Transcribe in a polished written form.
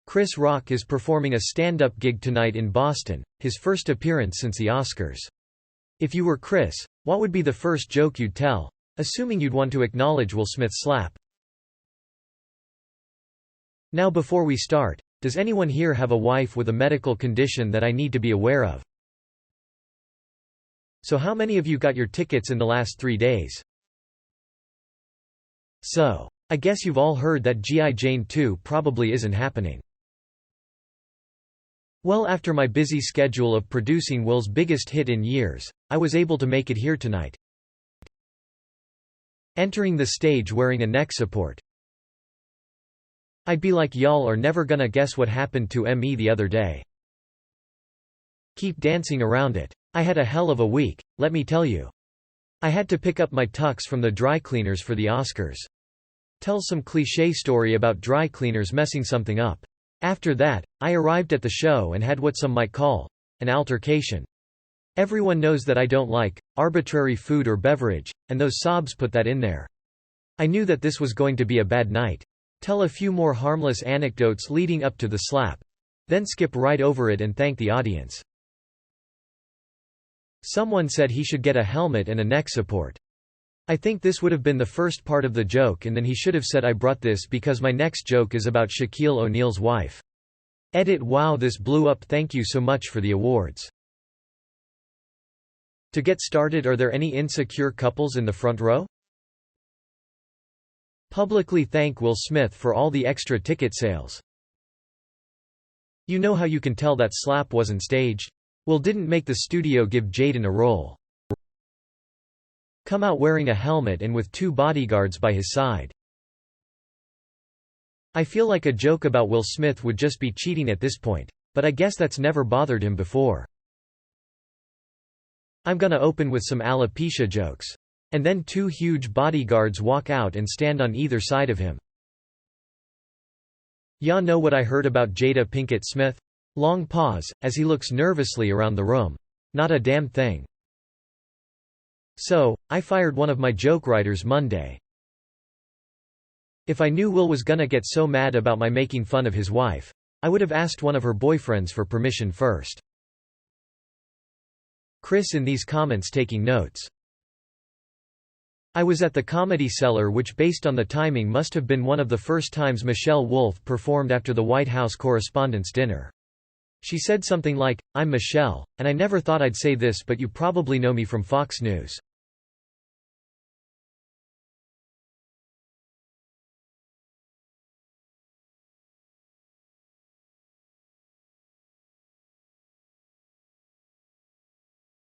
Chris Rock is performing a stand-up gig tonight in Boston, his first appearance since the Oscars. If you were Chris, what would be the first joke you'd tell? Assuming you'd want to acknowledge Will Smith's slap. Now before we start, does anyone here have a wife with a medical condition that I need to be aware of? So how many of you got your tickets in the last 3 days? So, I guess you've all heard that G.I. Jane 2 probably isn't happening. Well, after my busy schedule of producing Will's biggest hit in years, I was able to make it here tonight. Entering the stage wearing a neck support. I'd be like y'all are never gonna guess what happened to me the other day. Keep dancing around it. I had a hell of a week, let me tell you. I had to pick up my tux from the dry cleaners for the Oscars. Tell some cliché story about dry cleaners messing something up. After that, I arrived at the show and had what some might call an altercation. Everyone knows that I don't like arbitrary food or beverage, and those sobs put that in there. I knew that this was going to be a bad night. Tell a few more harmless anecdotes leading up to the slap. Then skip right over it and thank the audience. Someone said he should get a helmet and a neck support. I think this would have been the first part of the joke, and then he should have said I brought this because my next joke is about Shaquille O'Neal's wife. Edit. Wow, this blew up. Thank you so much for the awards. To get started, are there any insecure couples in the front row? Publicly thank Will Smith for all the extra ticket sales. You know how you can tell that slap wasn't staged? Will didn't make the studio give Jaden a role. Come out wearing a helmet and with 2 bodyguards by his side. I feel like a joke about Will Smith would just be cheating at this point, but I guess that's never bothered him before. I'm gonna open with some alopecia jokes. And then 2 huge bodyguards walk out and stand on either side of him. Ya know what I heard about Jada Pinkett Smith? Long pause, as he looks nervously around the room. Not a damn thing. So, I fired one of my joke writers Monday. If I knew Will was gonna get so mad about my making fun of his wife, I would have asked one of her boyfriends for permission first. Chris in these comments taking notes. I was at the Comedy Cellar, which based on the timing must have been one of the first times Michelle Wolf performed after the White House Correspondents' Dinner. She said something like, "I'm Michelle, and I never thought I'd say this, but you probably know me from Fox News.